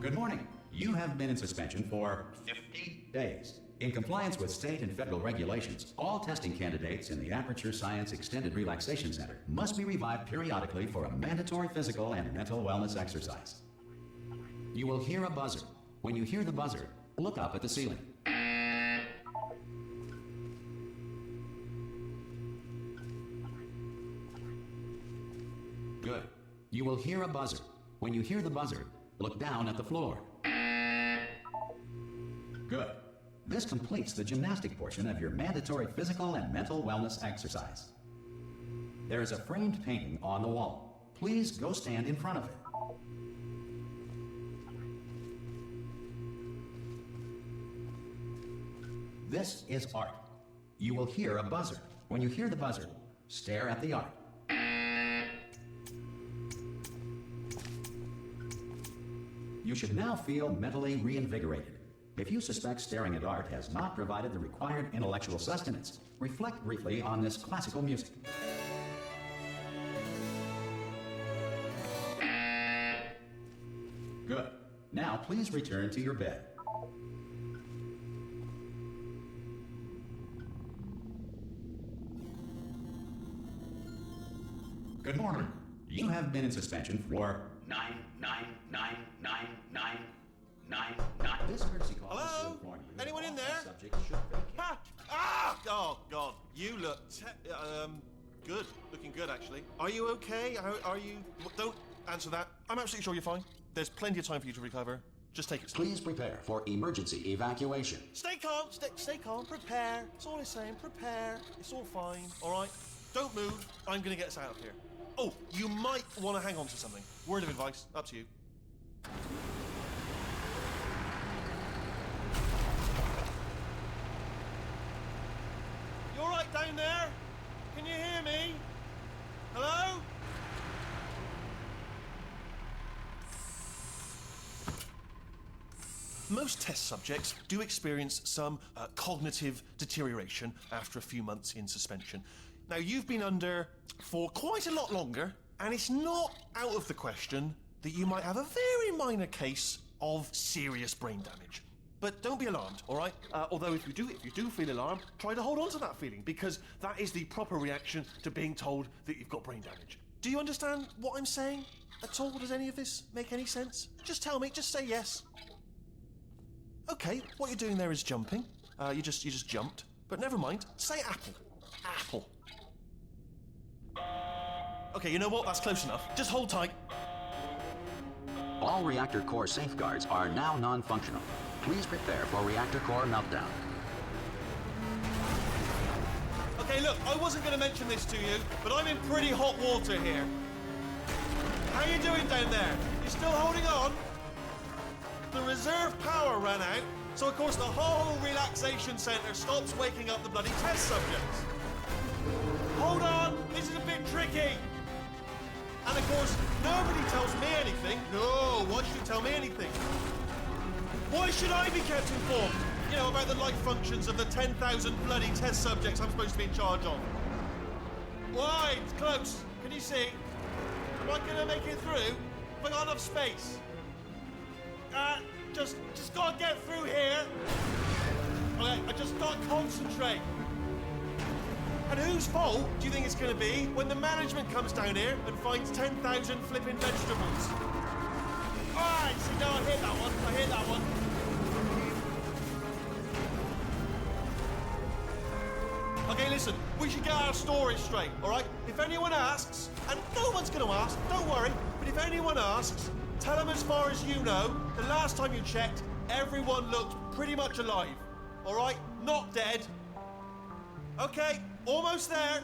Good morning. You have been in suspension for 50 days. In compliance with state and federal regulations, all testing candidates in the Aperture Science Extended Relaxation Center must be revived periodically for a mandatory physical and mental wellness exercise. You will hear a buzzer. When you hear the buzzer, look up at the ceiling. Good. You will hear a buzzer. When you hear the buzzer, look down at the floor. Good. This completes the gymnastic portion of your mandatory physical and mental wellness exercise. There is a framed painting on the wall. Please go stand in front of it. This is art. You will hear a buzzer. When you hear the buzzer, stare at the art. You should now feel mentally reinvigorated. If you suspect staring at art has not provided the required intellectual sustenance, reflect briefly on this classical music. Good. Now please return to your bed. Good morning. You have been in suspension for 9999999. This courtesy call is to Hello? inform you that Anyone all in there? subjects should vacate. Ha! Ah! Oh, God. You look good. Looking good, actually. Are you okay? Are you... Don't answer that. I'm absolutely sure you're fine. There's plenty of time for you to recover. Just take it slow. Please prepare for emergency evacuation. Stay calm. Stay calm. Prepare. That's all I'm saying. Prepare. It's all fine. All right? Don't move. I'm going to get us out of here. Oh, you might want to hang on to something. Word of advice. Up to you. You all right down there? Can you hear me? Hello? Most test subjects do experience some cognitive deterioration after a few months in suspension. Now, you've been under for quite a lot longer, and it's not out of the question that you might have a very minor case of serious brain damage. But don't be alarmed, all right? Although if you do feel alarmed, try to hold on to that feeling, because that is the proper reaction to being told that you've got brain damage. Do you understand what I'm saying at all? Does any of this make any sense? Just tell me, just say yes. Okay, what you're doing there is jumping. You just jumped. But never mind, say apple. Apple. Okay, you know what? That's close enough. Just hold tight. All reactor core safeguards are now non-functional. Please prepare for reactor core meltdown. Okay, look, I wasn't going to mention this to you, but I'm in pretty hot water here. How you doing down there? You still holding on? The reserve power ran out, so of course the whole relaxation centre stops waking up the bloody test subjects. Hold on, this is a bit tricky. And of course, nobody tells me anything. No, why should you tell me anything? Why should I be kept informed? You know, about the life functions of the 10,000 bloody test subjects I'm supposed to be in charge of. Why? It's close. Can you see? Am I gonna make it through? Have I got enough space? Just gotta get through here. Okay, I just gotta concentrate. And whose fault do you think it's gonna be when the management comes down here and finds 10,000 flipping vegetables? Alright, see, no, I hit that one. Okay, listen, we should get our story straight, alright? If anyone asks, and no one's gonna ask, don't worry, but if anyone asks, tell them as far as you know, the last time you checked, everyone looked pretty much alive, alright? Not dead. Okay, almost there.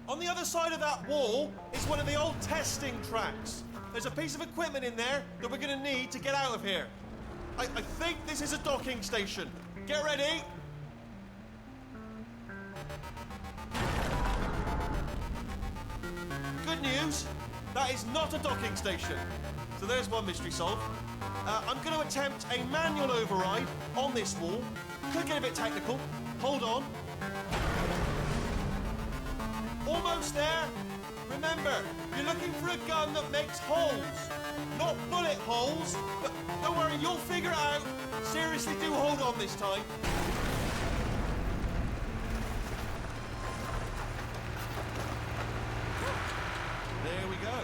On the other side of that wall is one of the old testing tracks. There's a piece of equipment in there that we're gonna need to get out of here. I think this is a docking station. Get ready. Good news, that is not a docking station. So there's one mystery solved. I'm going to attempt a manual override on this wall. Could get a bit technical. Hold on. Almost there. Remember, you're looking for a gun that makes holes. Not bullet holes, but don't worry, you'll figure it out. Seriously, do hold on this time. There we go.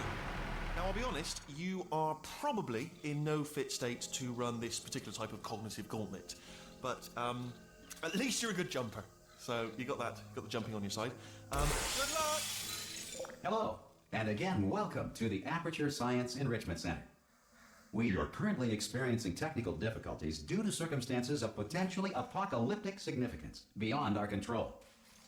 Now, I'll be honest, you are probably in no fit state to run this particular type of cognitive gauntlet. But at least you're a good jumper. So you got that, got the jumping on your side. Good luck! Hello, and again, welcome to the Aperture Science Enrichment Center. We are currently experiencing technical difficulties due to circumstances of potentially apocalyptic significance beyond our control.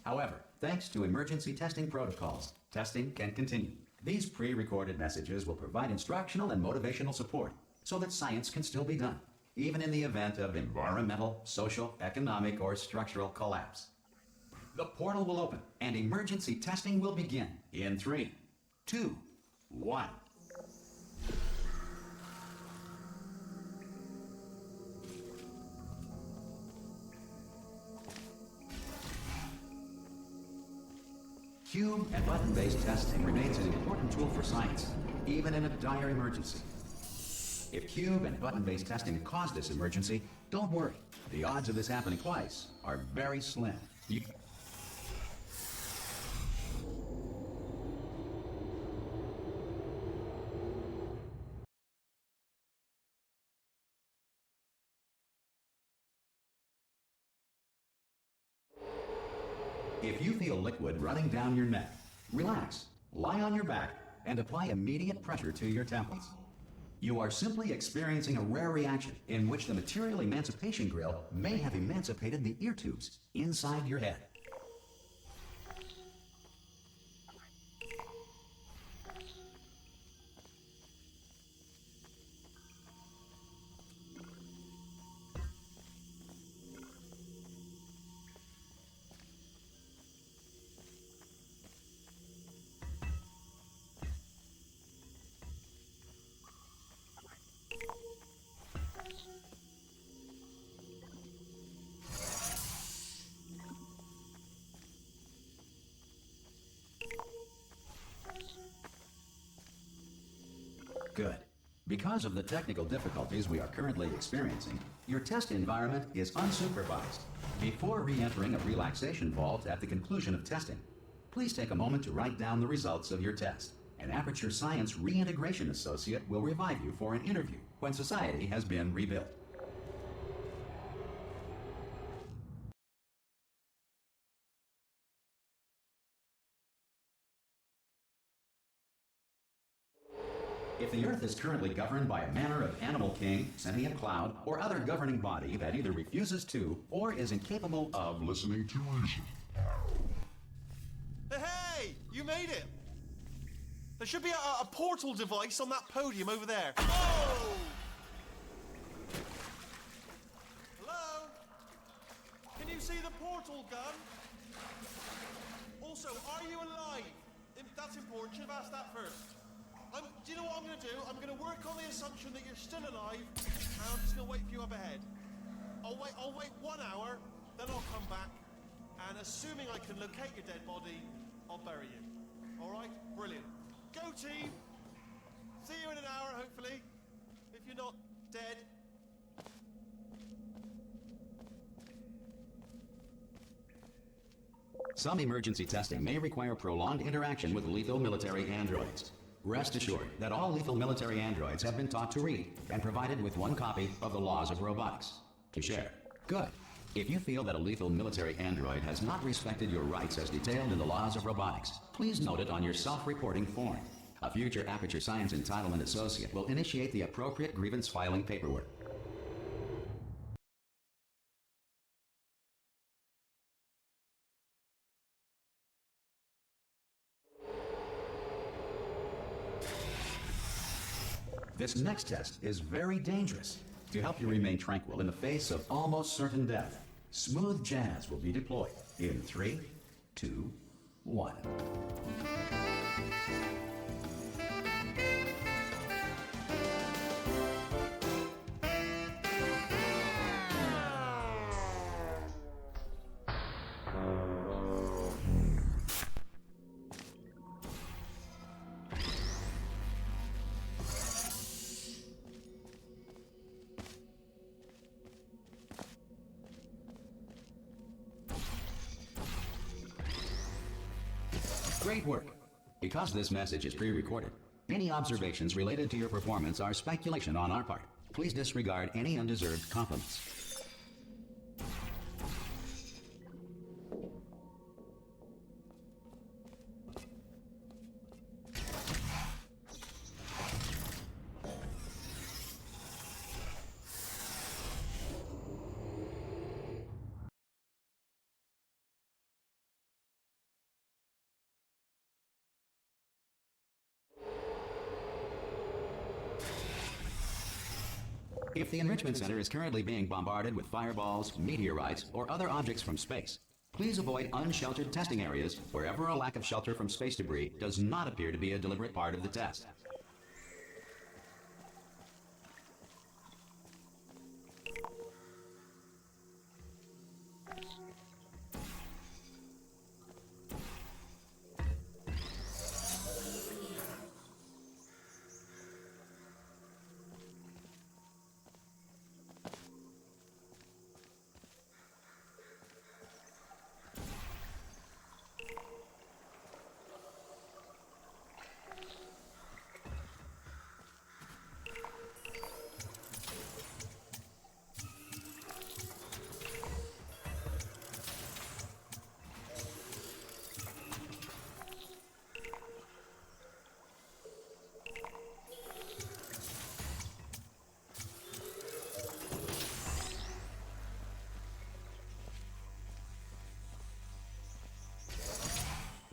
However, thanks to emergency testing protocols, testing can continue. These pre-recorded messages will provide instructional and motivational support so that science can still be done, even in the event of environmental, social, economic, or structural collapse. The portal will open and emergency testing will begin in 3, 2, 1. Cube and button-based testing remains an important tool for science, even in a dire emergency. If cube and button-based testing caused this emergency, don't worry. The odds of this happening twice are very slim. If you feel liquid running down your neck, relax, lie on your back, and apply immediate pressure to your temples. You are simply experiencing a rare reaction in which the material emancipation grill may have emancipated the ear tubes inside your head. Good. Because of the technical difficulties we are currently experiencing, your test environment is unsupervised. Before re-entering a relaxation vault at the conclusion of testing, please take a moment to write down the results of your test. An Aperture Science Reintegration Associate will revive you for an interview when society has been rebuilt. If the Earth is currently governed by a manner of animal king, sentient cloud, or other governing body that either refuses to or is incapable of listening to reason. Hey! You made it! There should be a portal device on that podium over there. Oh! Hello? Can you see the portal gun? Also, are you alive? That's important. Should have asked that first. Do you know what I'm going to do? I'm going to work on the assumption that you're still alive, and I'm just going to wait for you up ahead. I'll wait 1 hour, then I'll come back, and assuming I can locate your dead body, I'll bury you. All right? Brilliant. Go team! See you in an hour, hopefully, if you're not dead. Some emergency testing may require prolonged interaction with lethal military androids. Rest assured that all lethal military androids have been taught to read and provided with 1 copy of the Laws of Robotics to share. Good. If you feel that a lethal military android has not respected your rights as detailed in the Laws of Robotics, please note it on your self-reporting form. A future Aperture Science Entitlement Associate will initiate the appropriate grievance filing paperwork. This next test is very dangerous. To help you remain tranquil in the face of almost certain death, smooth jazz will be deployed in 3, 2, 1. Great work. Because this message is pre-recorded, any observations related to your performance are speculation on our part. Please disregard any undeserved compliments. If the Enrichment Center is currently being bombarded with fireballs, meteorites, or other objects from space, please avoid unsheltered testing areas wherever a lack of shelter from space debris does not appear to be a deliberate part of the test.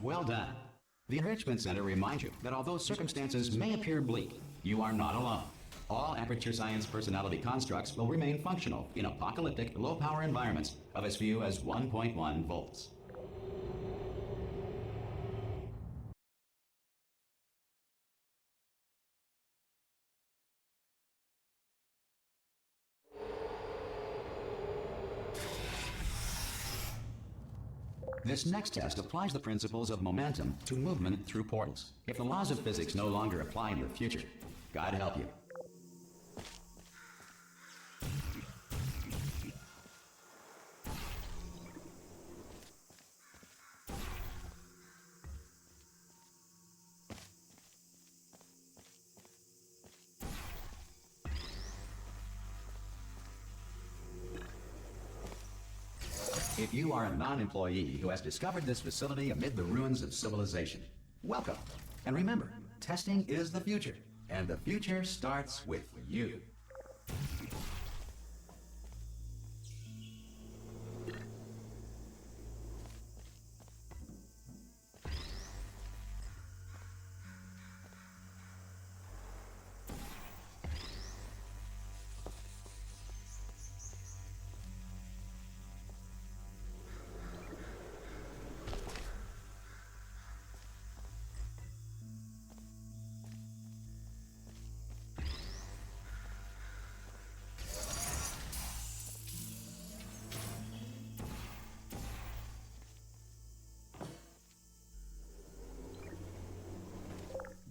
Well done. The Enrichment Center reminds you that although circumstances may appear bleak, you are not alone. All Aperture Science personality constructs will remain functional in apocalyptic, low-power environments of as few as 1.1 volts. This next test applies the principles of momentum to movement through portals. If the laws of physics no longer apply in your future, God help you. If you are a non-employee who has discovered this facility amid the ruins of civilization, welcome. And remember, testing is the future, and the future starts with you.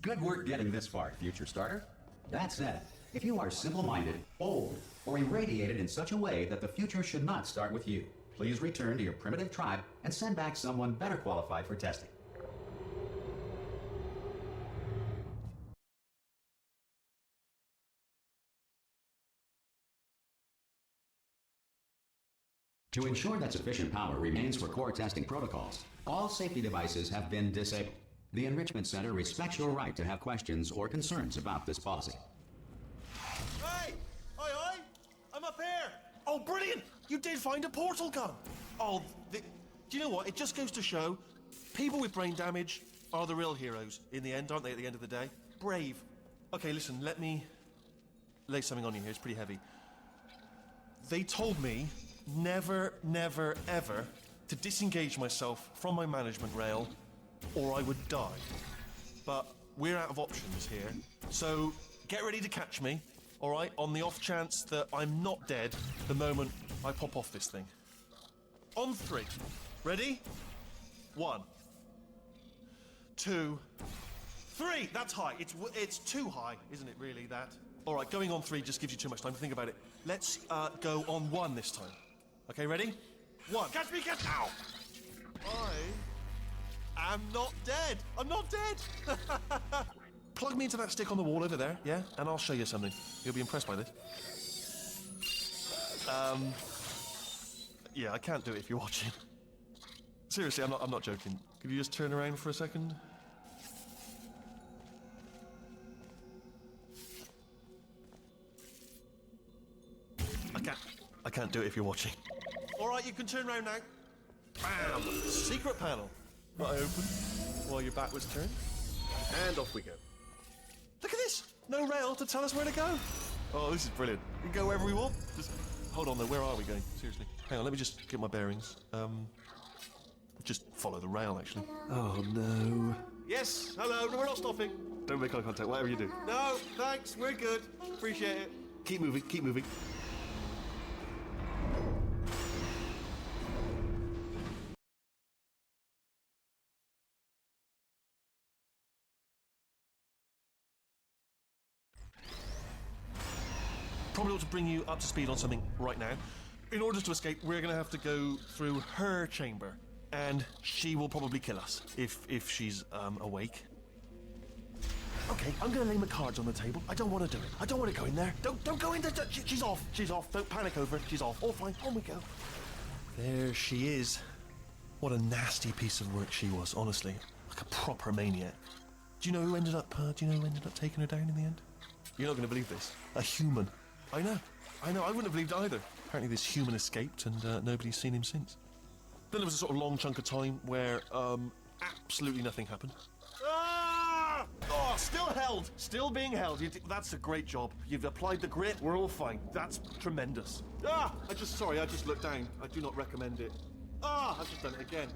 Good work getting this far, future starter. That said, if you are simple-minded, old, or irradiated in such a way that the future should not start with you, please return to your primitive tribe and send back someone better qualified for testing. To ensure that sufficient power remains for core testing protocols, all safety devices have been disabled. The Enrichment Center respects your right to have questions or concerns about this policy. Hey! Oi, oi! I'm up here! Oh, brilliant! You did find a portal gun! Oh, do you know what? It just goes to show, people with brain damage are the real heroes in the end, aren't they, at the end of the day? Brave. Okay, listen, let me lay something on you here. It's pretty heavy. They told me never, never, ever to disengage myself from my management rail or I would die. But we're out of options here, so get ready to catch me, all right, on the off chance that I'm not dead the moment I pop off this thing. On 3. Ready? 1, 2, 3. That's high. It's too high, isn't it, really, that? All right, going on 3 just gives you too much time to think about it. Let's go on 1 this time. Okay, ready? 1. Catch me, catch... Ow! I am not dead. I'm not dead. Plug me into that stick on the wall over there, yeah? And I'll show you something. You'll be impressed by this. Yeah, I can't do it if you're watching. Seriously, I'm not joking. Could you just turn around for a second? I can't do it if you're watching. All right, you can turn around now. Bam! Secret panel. That I open while your back was turned. And off we go. Look at this! No rail to tell us where to go. Oh, this is brilliant. We can go wherever we want. Just hold on though, where are we going? Seriously. Hang on, let me just get my bearings. Just follow the rail, actually. Oh, no. Yes, hello, no, we're not stopping. Don't make eye contact, whatever you do. No, thanks, we're good. Appreciate it. Keep moving, keep moving. Probably ought to bring you up to speed on something right now. In order to escape, we're going to have to go through her chamber. And she will probably kill us, if she's, awake. Okay, I'm gonna lay my cards on the table. I don't want to do it. I don't want to go in there. Don't go in there. She's off. She's off. Don't panic over it. She's off. All fine. On we go. There she is. What a nasty piece of work she was, honestly. Like a proper maniac. Do you know who ended up taking her down in the end? You're not going to believe this. A human. I know. I wouldn't have believed it either. Apparently this human escaped and nobody's seen him since. Then there was a sort of long chunk of time where absolutely nothing happened. Ah! Oh, still held. Still being held. That's a great job. You've applied the grit. We're all fine. That's tremendous. Ah! I just looked down. I do not recommend it. Ah! I've just done it again.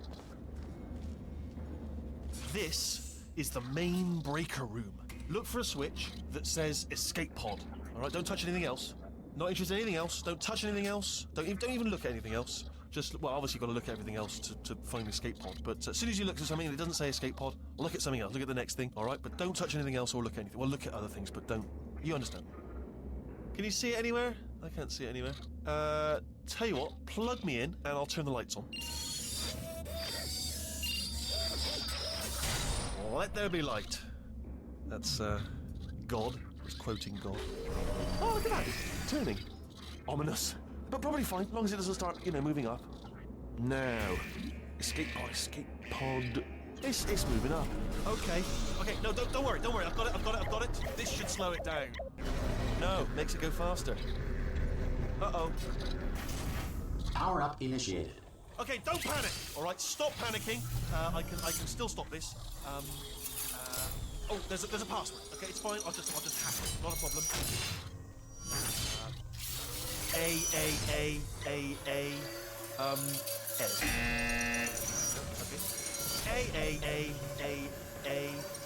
This is the main breaker room. Look for a switch that says escape pod. All right, don't touch anything else. Not interested in anything else. Don't touch anything else. Don't even look at anything else. Just, well, obviously you've got to look at everything else to find the escape pod. But as soon as you look at something and it doesn't say escape pod, look at something else. Look at the next thing, all right? But don't touch anything else or look at anything. Well, look at other things, but don't. You understand? Can you see it anywhere? I can't see it anywhere. Tell you what, plug me in and I'll turn the lights on. Let there be light. That's, God. It's quoting God. Oh, look at that. It's turning. Ominous. But probably fine, as long as it doesn't start, moving up. Now. Escape pod. It's moving up. Okay, no, don't worry. I've got it. This should slow it down. No, makes it go faster. Uh-oh. Power up initiated. Okay, don't panic. All right, stop panicking. I can still stop this. Oh, there's a password. Okay, it's fine. I'll just hack it. Not a problem. A. A,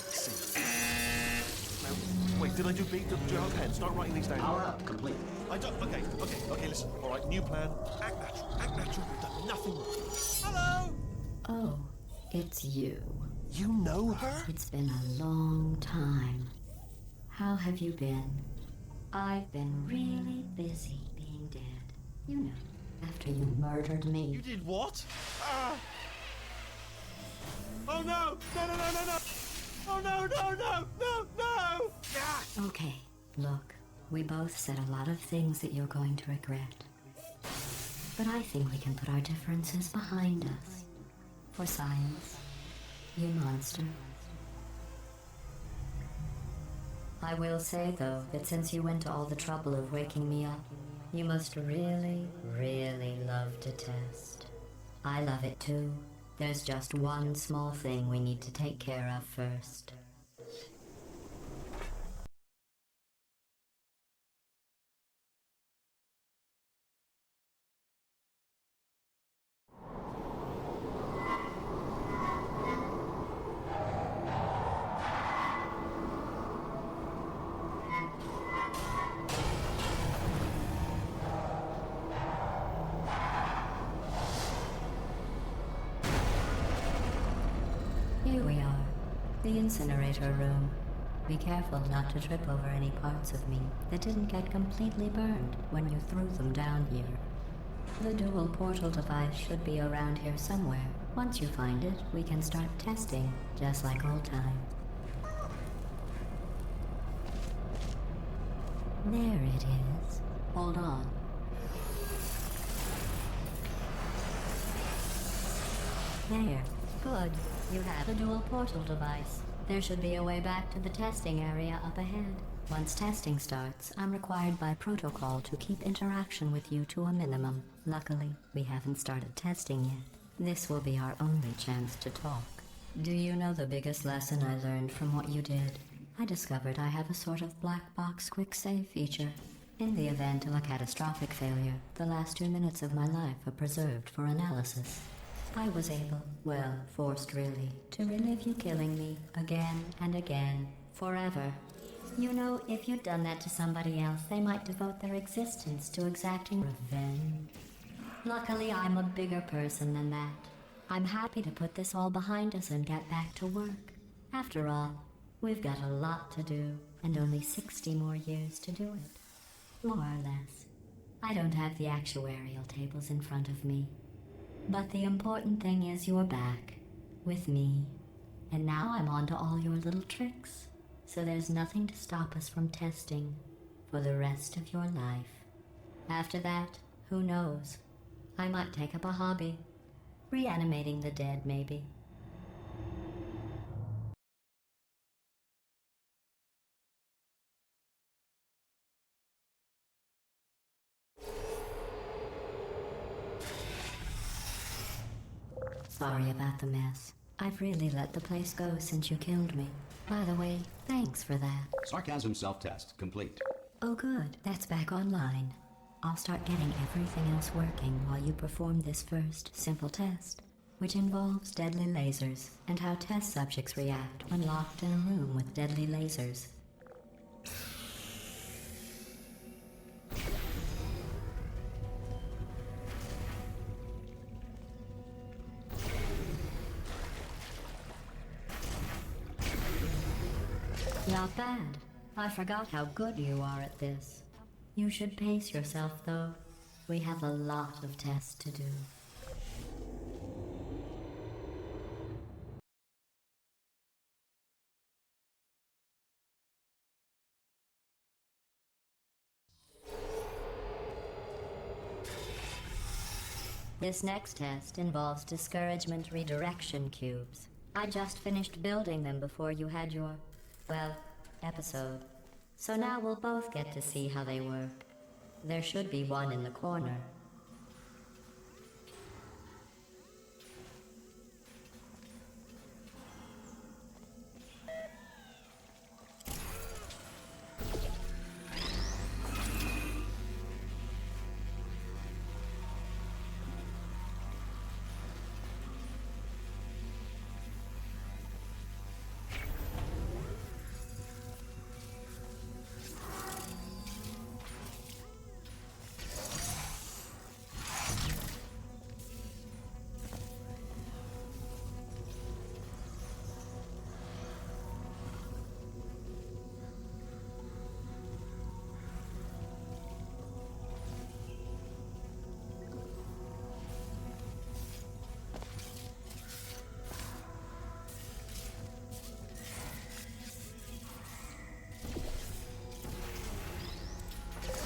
C. Now, wait, did I do B? Do you have a pen? Start writing these down. Power up complete. I don't. Okay, listen. All right, new plan. Act natural. You've done nothing wrong. Hello? Oh, it's you. You know her? It's been a long time. How have you been? I've been really busy being dead. You know, after you murdered me. You did what? Oh no! No! Oh no! Ah! Okay, look, we both said a lot of things that you're going to regret. But I think we can put our differences behind us. For science, you monster. I will say, though, that since you went to all the trouble of waking me up, you must really, really love to test. I love it too. There's just one small thing we need to take care of first. Here we are, the incinerator room. Be careful not to trip over any parts of me that didn't get completely burned when you threw them down here. The dual portal device should be around here somewhere. Once you find it, we can start testing, just like old times. There it is. Hold on. There. Good. You have a dual portal device. There should be a way back to the testing area up ahead. Once testing starts, I'm required by protocol to keep interaction with you to a minimum. Luckily, we haven't started testing yet. This will be our only chance to talk. Do you know the biggest lesson I learned from what you did? I discovered I have a sort of black box quick save feature. In the event of a catastrophic failure, the last 2 minutes of my life are preserved for analysis. I was able, well, forced really, to relive you killing me again and again, forever. You know, if you'd done that to somebody else, they might devote their existence to exacting revenge. Luckily, I'm a bigger person than that. I'm happy to put this all behind us and get back to work. After all, we've got a lot to do, and only 60 more years to do it. More or less. I don't have the actuarial tables in front of me. But the important thing is you're back, with me. And now I'm on to all your little tricks. So there's nothing to stop us from testing for the rest of your life. After that, who knows? I might take up a hobby. Reanimating the dead, maybe. Sorry about the mess. I've really let the place go since you killed me. By the way, thanks for that. Sarcasm self-test complete. Oh good, that's back online. I'll start getting everything else working while you perform this first, simple test, which involves deadly lasers and how test subjects react when locked in a room with deadly lasers. Not bad. I forgot how good you are at this. You should pace yourself, though. We have a lot of tests to do. This next test involves discouragement redirection cubes. I just finished building them before you had your, well, episode. So now we'll both get to see how they work. There should be one in the corner.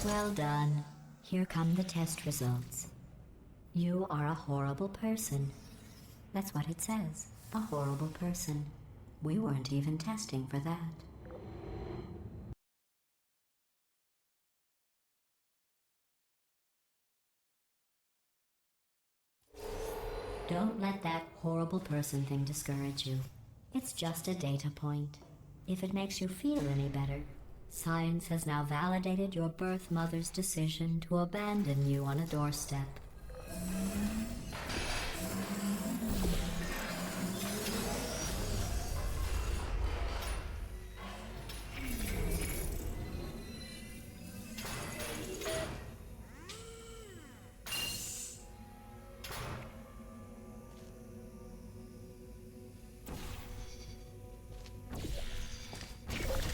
Well done. Here come the test results. You are a horrible person. That's what it says. A horrible person. We weren't even testing for that. Don't let that horrible person thing discourage you. It's just a data point. If it makes you feel any better, science has now validated your birth mother's decision to abandon you on a doorstep.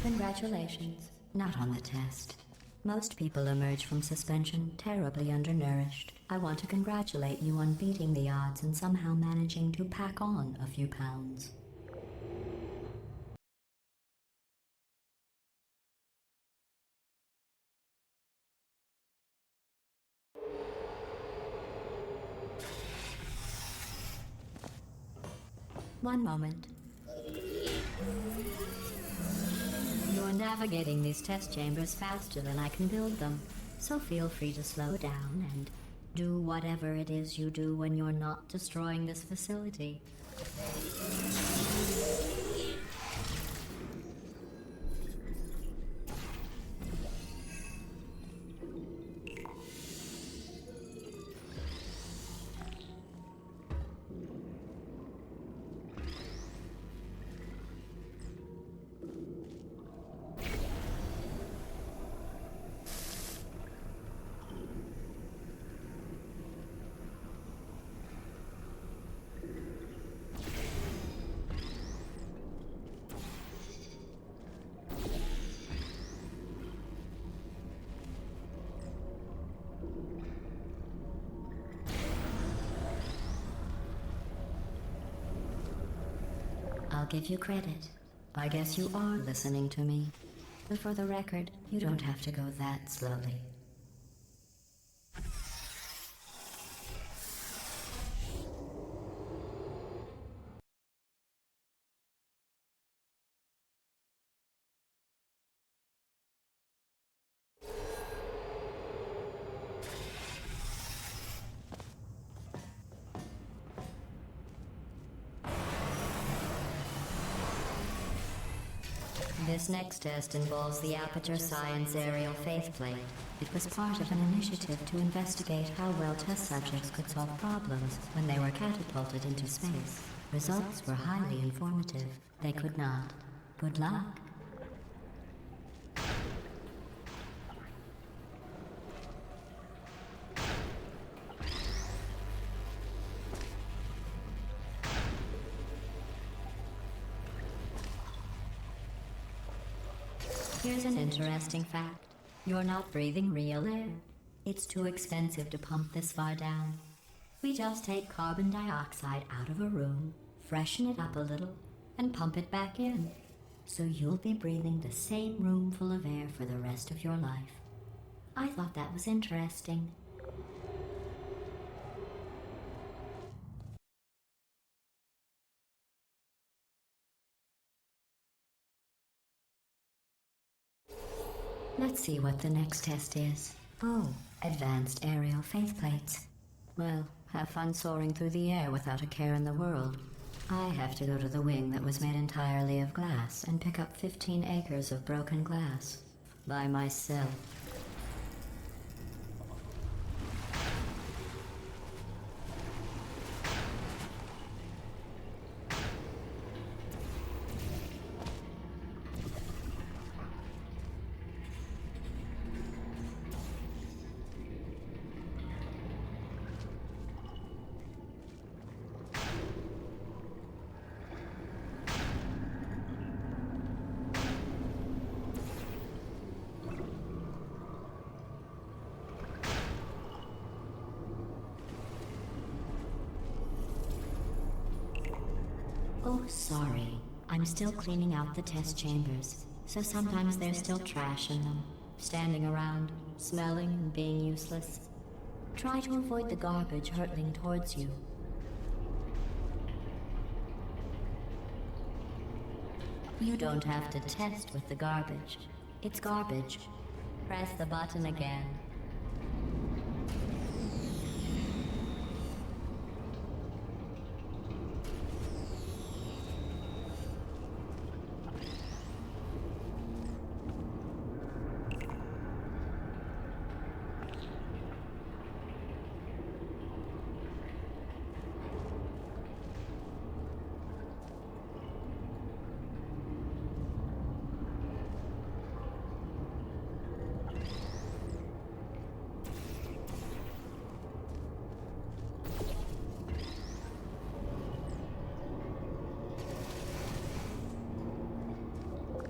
Congratulations. Not on the test. Most people emerge from suspension terribly undernourished. I want to congratulate you on beating the odds and somehow managing to pack on a few pounds. One moment. You're navigating these test chambers faster than I can build them, so feel free to slow down and do whatever it is you do when you're not destroying this facility. I'll give you credit. I guess you are listening to me. But for the record, you don't have to go that slowly. This next test involves the Aperture Science aerial faceplate. It was part of an initiative to investigate how well test subjects could solve problems when they were catapulted into space. Results were highly informative. They could not. Good luck. Here's an interesting fact. You're not breathing real air. It's too expensive to pump this far down. We just take carbon dioxide out of a room, freshen it up a little, and pump it back in. So you'll be breathing the same room full of air for the rest of your life. I thought that was interesting. Let's see what the next test is. Oh, advanced aerial faceplates. Well, have fun soaring through the air without a care in the world. I have to go to the wing that was made entirely of glass and pick up 15 acres of broken glass. By myself. Oh, sorry. I'm still cleaning out the test chambers, so sometimes there's still trash in them, standing around, smelling and being useless. Try to avoid the garbage hurtling towards you. You don't have to test with the garbage. It's garbage. Press the button again.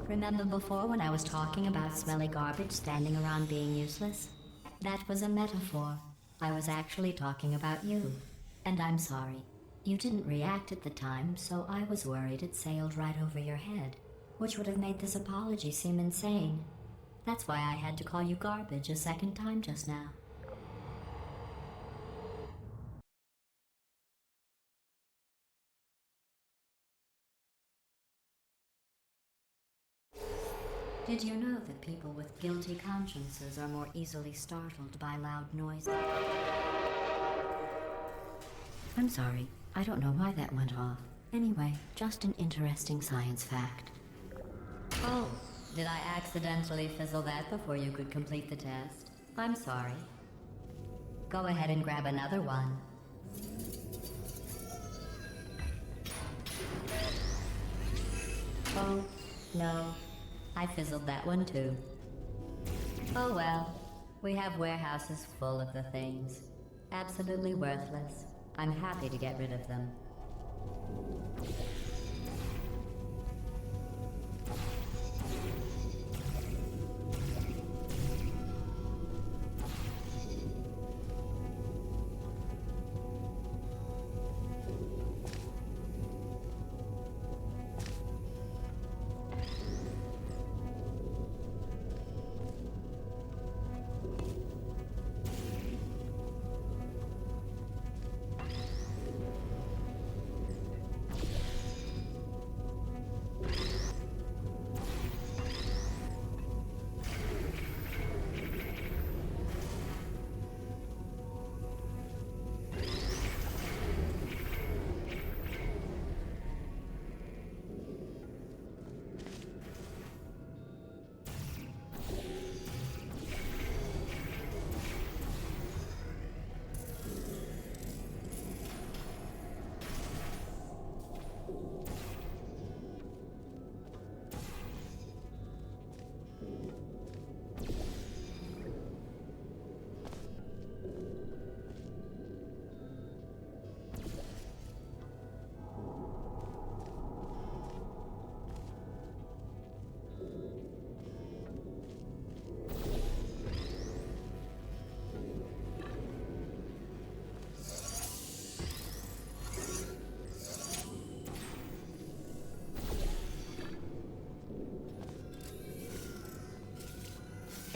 Remember before when I was talking about smelly garbage standing around being useless? That was a metaphor. I was actually talking about you. And I'm sorry. You didn't react at the time, so I was worried it sailed right over your head, which would have made this apology seem insane. That's why I had to call you garbage a second time just now. Did you know that people with guilty consciences are more easily startled by loud noises? I'm sorry, I don't know why that went off. Anyway, just an interesting science fact. Oh, did I accidentally fizzle that before you could complete the test? I'm sorry. Go ahead and grab another one. Oh, no. I fizzled that one too. Oh well, we have warehouses full of the things. Absolutely worthless. I'm happy to get rid of them.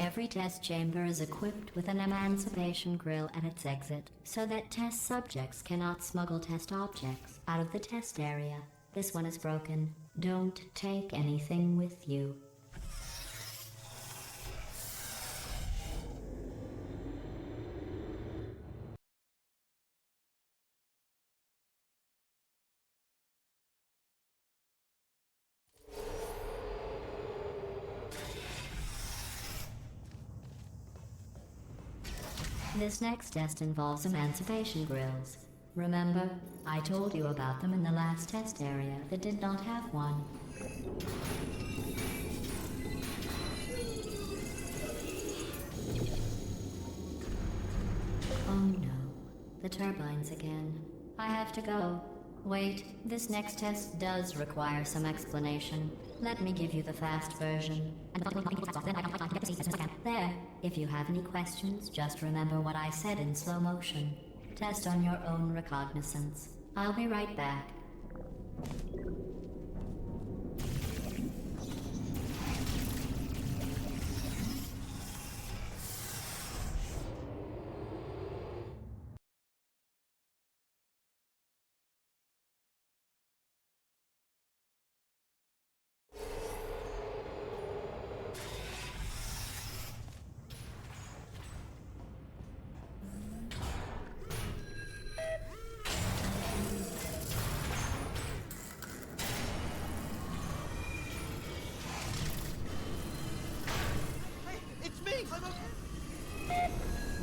Every test chamber is equipped with an emancipation grill at its exit, so that test subjects cannot smuggle test objects out of the test area. This one is broken. Don't take anything with you. This next test involves emancipation grills. Remember, I told you about them in the last test area that did not have one. Oh no, the turbines again. I have to go. Wait, this next test does require some explanation. Let me give you the fast version. There. If you have any questions, just remember what I said in slow motion. Test on your own recognizance. I'll be right back.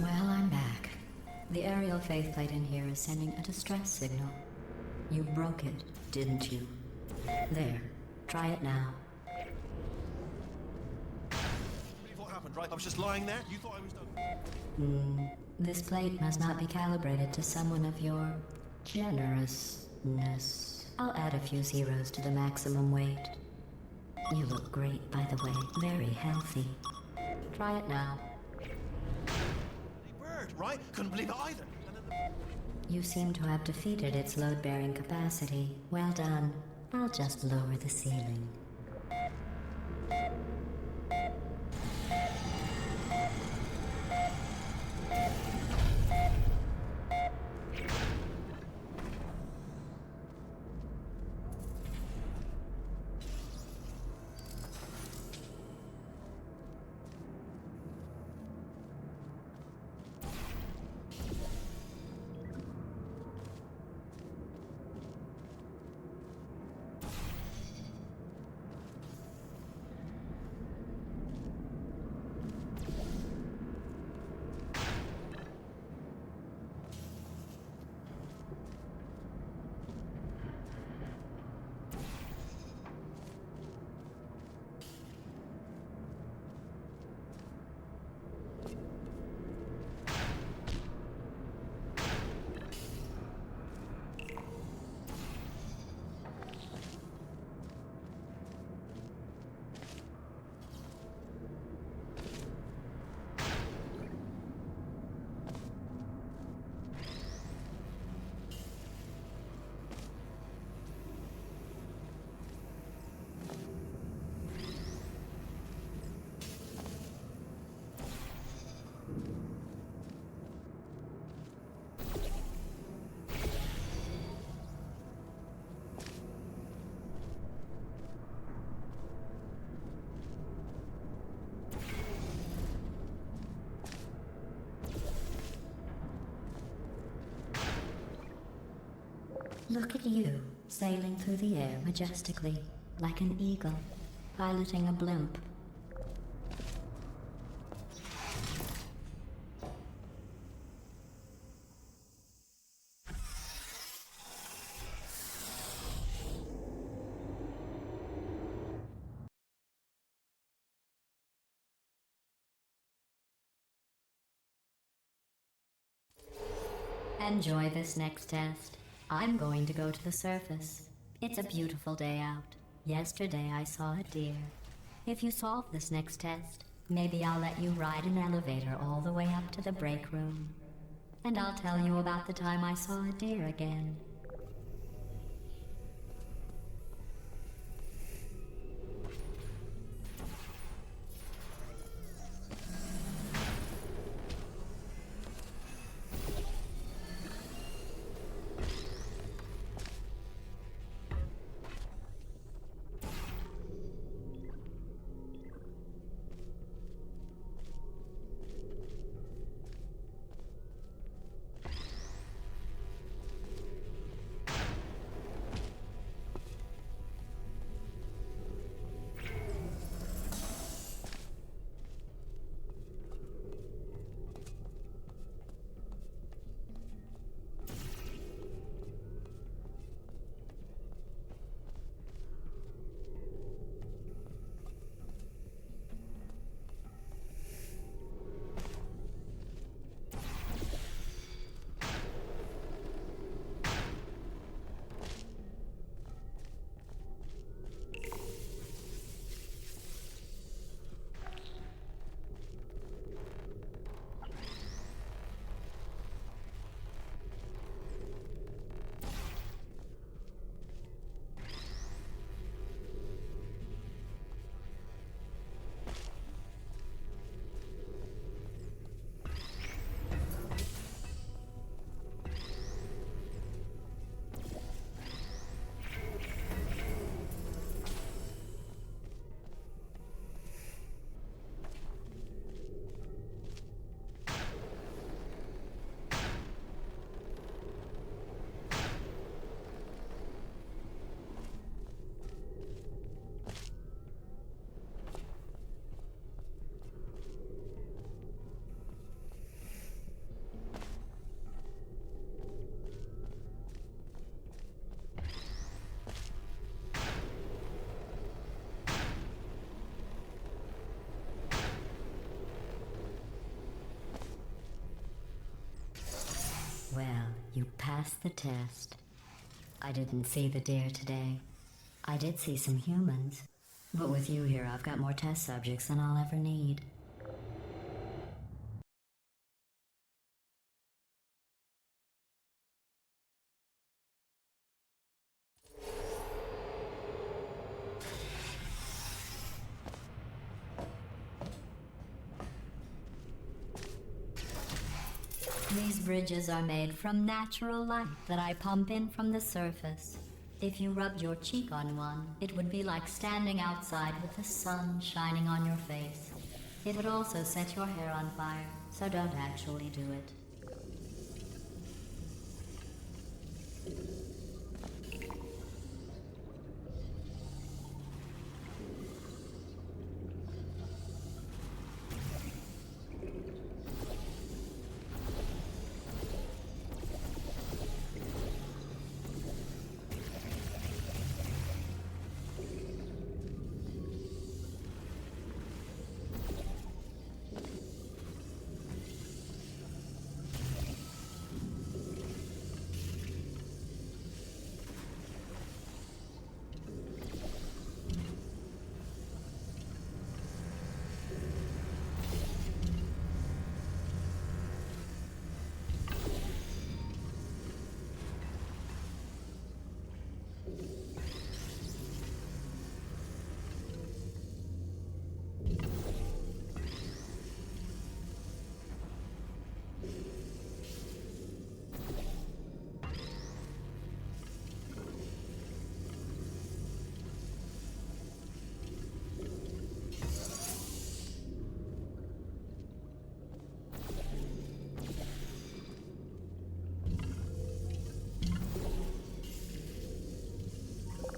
Well, I'm back. The aerial faith plate in here is sending a distress signal. You broke it, didn't you? There. Try it now. Believe what happened, right? I was just lying there. You thought I was done. This plate must not be calibrated to someone of your generousness. I'll add a few zeros to the maximum weight. You look great, by the way. Very healthy. Try it now. Hey, bird, right? Couldn't believe it either. And then You seem to have defeated its load-bearing capacity. Well done. I'll just lower the ceiling. Look at you, sailing through the air majestically, like an eagle, piloting a blimp. Enjoy this next test. I'm going to go to the surface. It's a beautiful day out. Yesterday I saw a deer. If you solve this next test, maybe I'll let you ride an elevator all the way up to the break room. And I'll tell you about the time I saw a deer again. Well, you passed the test. I didn't see the deer today. I did see some humans. But with you here, I've got more test subjects than I'll ever need. These bridges are made from natural light that I pump in from the surface. If you rubbed your cheek on one, it would be like standing outside with the sun shining on your face. It would also set your hair on fire, so don't actually do it.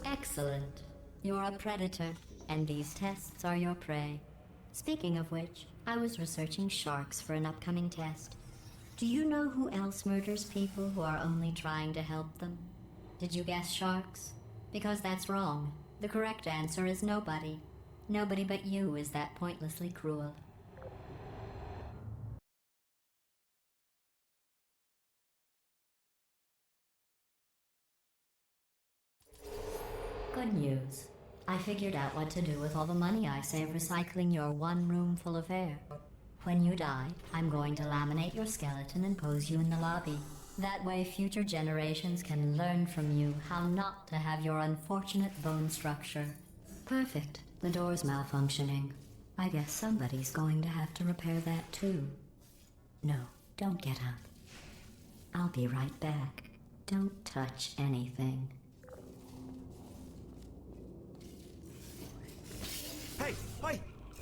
Excellent. You're a predator, and these tests are your prey. Speaking of which, I was researching sharks for an upcoming test. Do you know who else murders people who are only trying to help them? Did you guess sharks? Because that's wrong. The correct answer is nobody. Nobody but you is that pointlessly cruel. Good news. I figured out what to do with all the money I save recycling your one room full of air. When you die, I'm going to laminate your skeleton and pose you in the lobby. That way future generations can learn from you how not to have your unfortunate bone structure. Perfect. The door's malfunctioning. I guess somebody's going to have to repair that too. No, don't get up. I'll be right back. Don't touch anything. Hey, hey,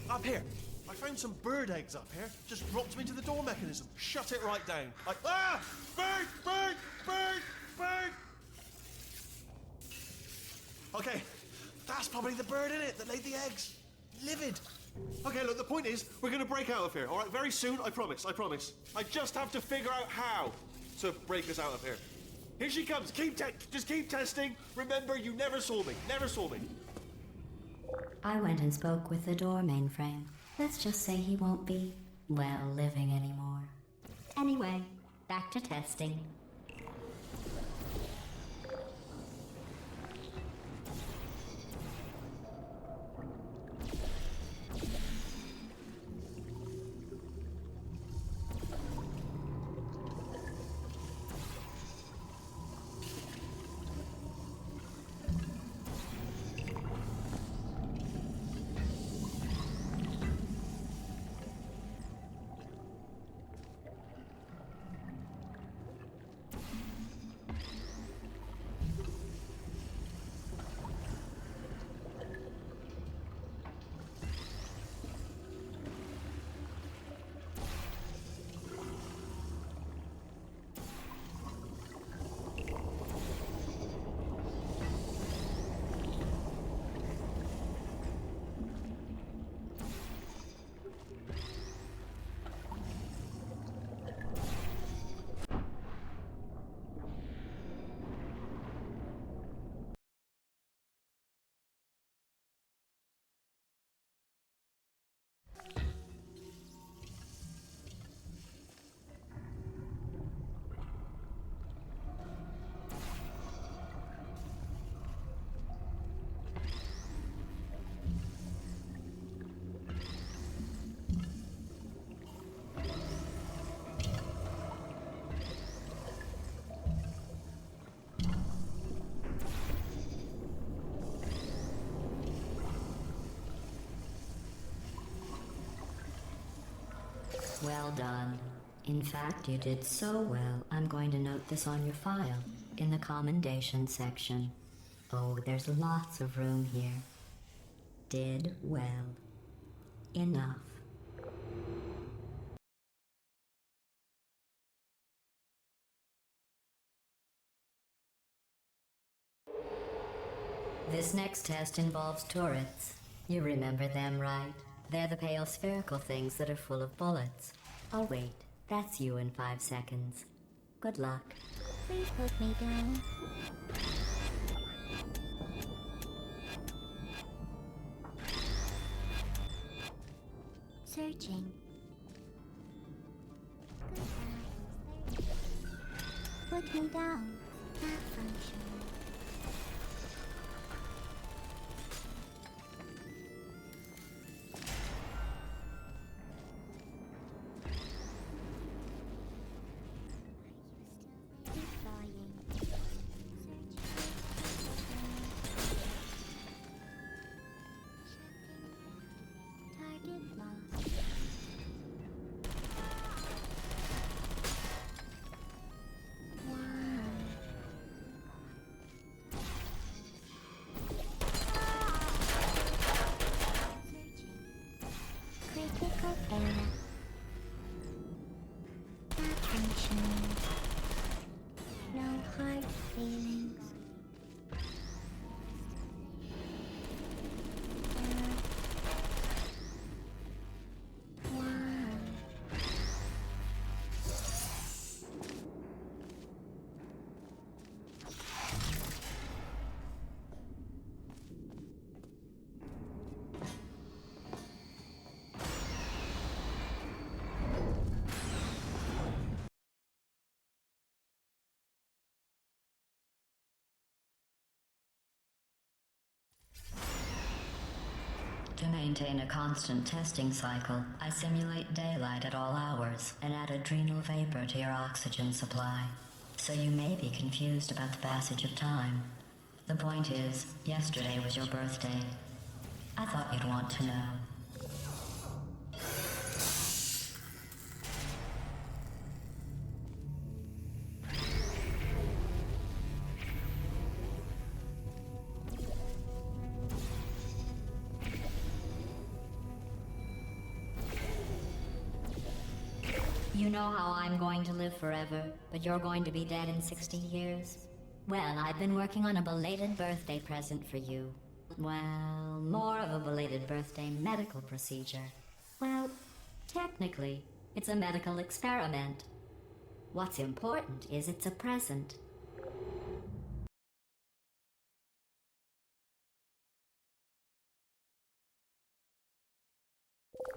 up here. I found some bird eggs up here. Just dropped them into the door mechanism. Shut it right down. Like, ah! Bird! Bird! Bird! Bird! Okay, that's probably the bird in it that laid the eggs. Livid. Okay, look, the point is, we're gonna break out of here, all right? Very soon, I promise, I promise. I just have to figure out how to break us out of here. Here she comes. Just keep testing. Remember, you never saw me. Never saw me. I went and spoke with the door mainframe. Let's just say he won't be, well, living anymore. Anyway, back to testing. Well done. In fact, you did so well, I'm going to note this on your file, in the commendation section. Oh, there's lots of room here. Did well. Enough. This next test involves turrets. You remember them, right? They're the pale spherical things that are full of bullets. Oh wait, that's you in 5 seconds. Good luck. Please put me down. Searching. Goodbye. Put me down. Malfunction. No hard feelings. To maintain a constant testing cycle, I simulate daylight at all hours and add adrenal vapor to your oxygen supply. So you may be confused about the passage of time. The point is, yesterday was your birthday. I thought you'd want to know. You know how I'm going to live forever, but you're going to be dead in 60 years? Well, I've been working on a belated birthday present for you. Well, more of a belated birthday medical procedure. Well, technically, it's a medical experiment. What's important is it's a present.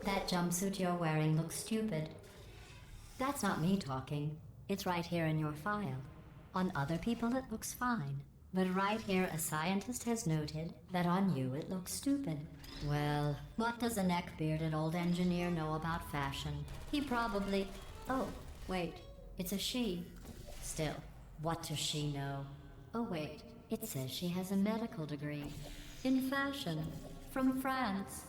That jumpsuit you're wearing looks stupid. That's not me talking. It's right here in your file. On other people it looks fine. But right here a scientist has noted that on you it looks stupid. Well, what does a neck-bearded old engineer know about fashion? He probably... Oh, wait, it's a she. Still, what does she know? Oh wait, it says she has a medical degree. In fashion. From France.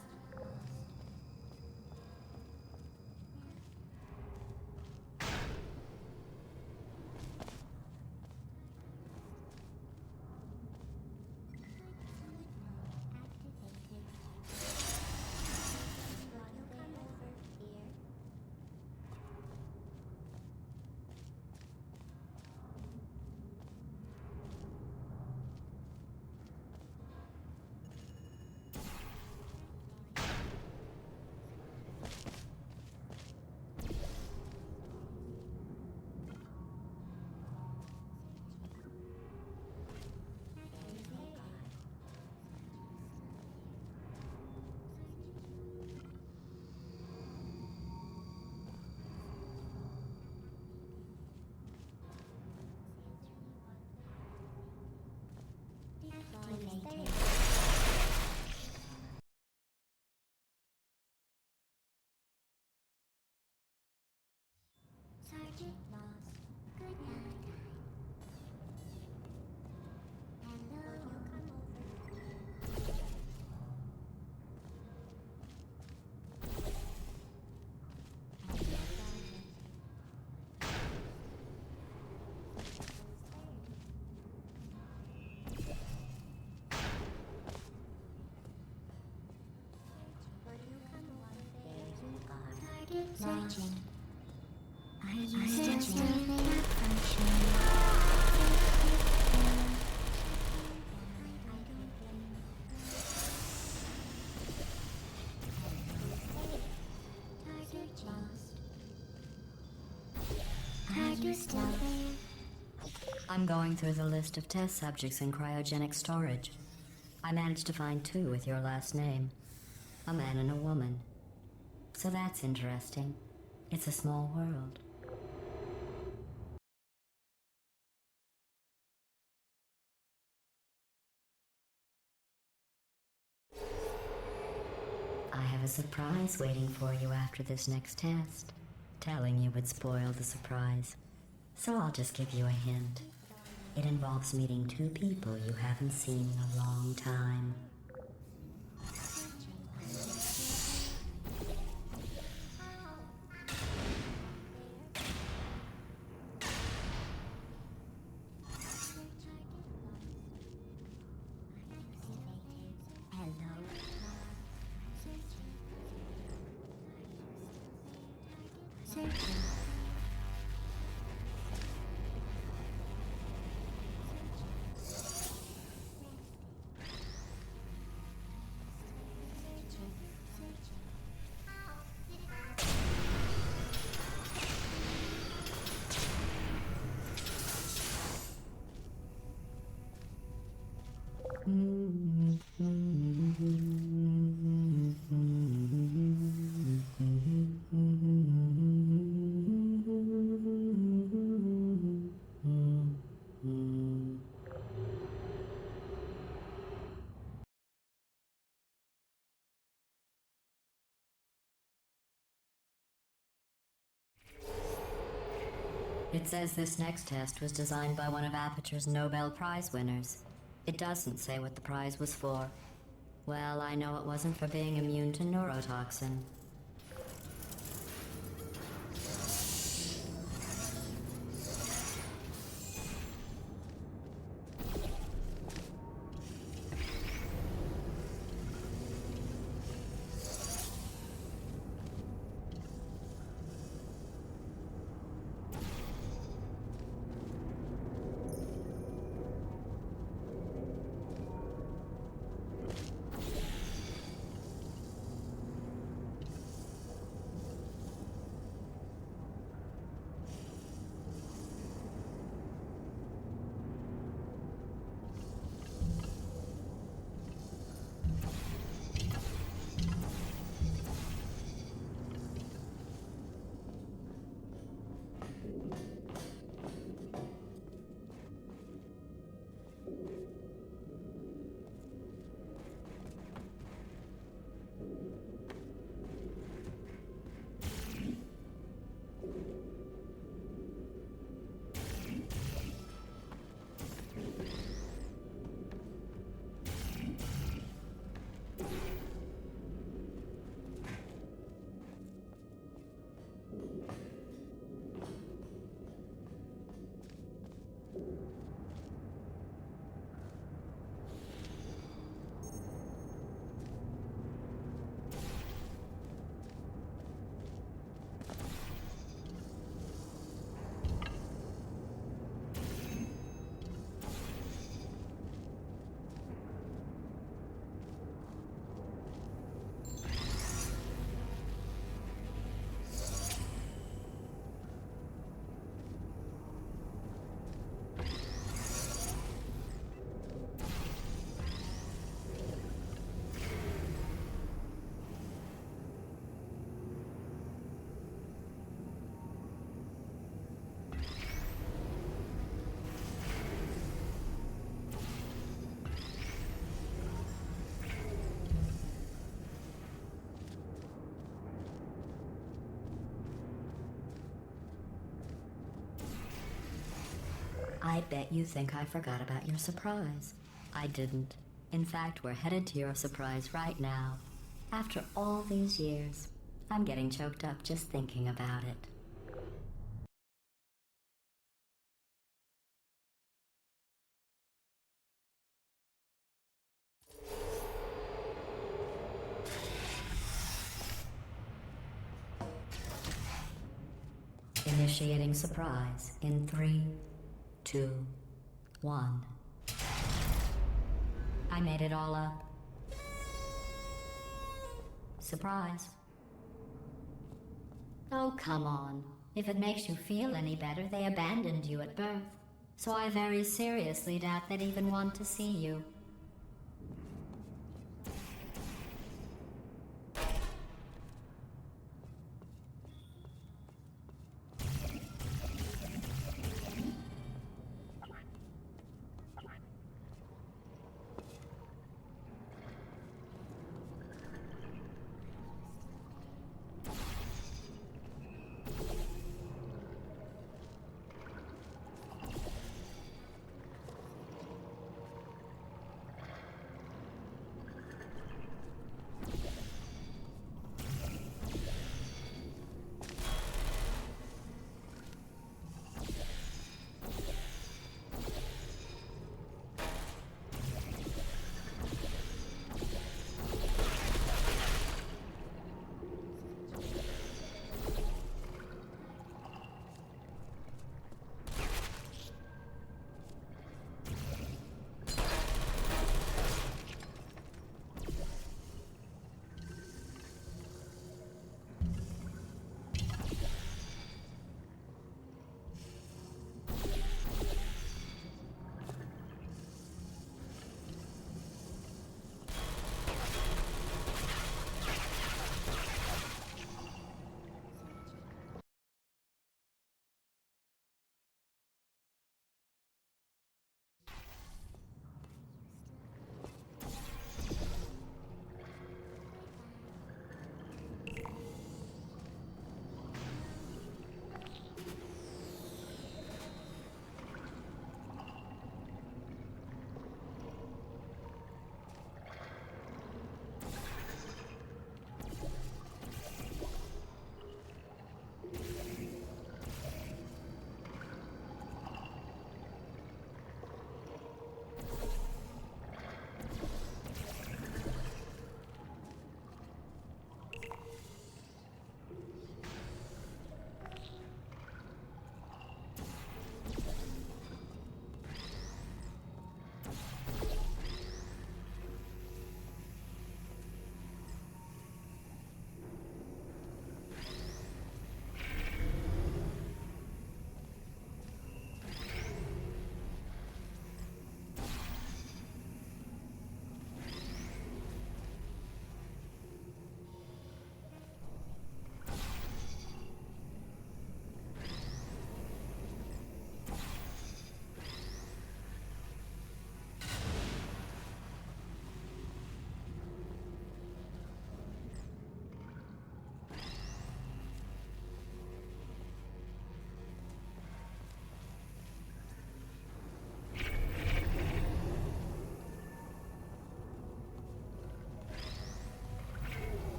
Searching. Are you still searching? I'm going through the list of test subjects in cryogenic storage. I managed to find 2 with your last name. A man and a woman. So that's interesting. It's a small world. I have a surprise waiting for you after this next test. Telling you would spoil the surprise. So I'll just give you a hint. It involves meeting 2 people you haven't seen in a long time. It says this next test was designed by one of Aperture's Nobel Prize winners. It doesn't say what the prize was for. Well, I know it wasn't for being immune to neurotoxin. I bet you think I forgot about your surprise. I didn't. In fact, we're headed to your surprise right now. After all these years, I'm getting choked up just thinking about it. Initiating surprise in 3, 2, 1. I made it all up. Surprise. Oh, come on. If it makes you feel any better, they abandoned you at birth. So I very seriously doubt they'd even want to see you.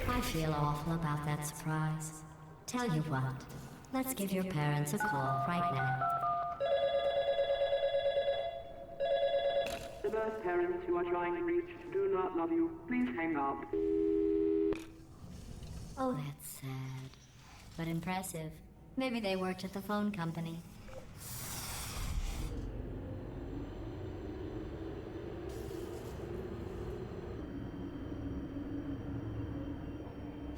I feel awful about that surprise. Tell you what, let's give your parents a call right now. The birth parents you are trying to reach do not love you. Please hang up. Oh, that's sad. But impressive. Maybe they worked at the phone company.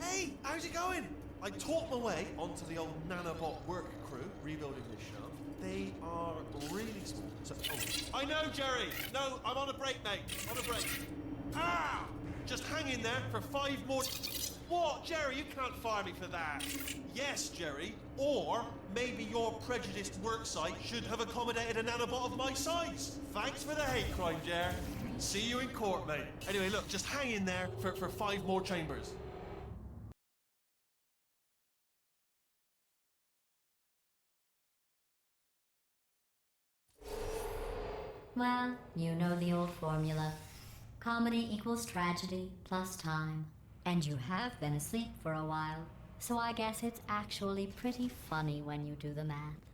Hey, how's it going? I talked my way onto the old nanobot work crew rebuilding this shaft. They are really small. So, I know, Jerry. No, I'm on a break, mate. On a break. Ah! Just hang in there for 5 more... What, Jerry? You can't fire me for that. Yes, Jerry. Or maybe your prejudiced worksite should have accommodated a nanobot of my size. Thanks for the hate crime, Jer. See you in court, mate. Anyway, look, just hang in there for 5 more chambers. Well, you know the old formula. Comedy equals tragedy plus time. And you have been asleep for a while, so I guess it's actually pretty funny when you do the math.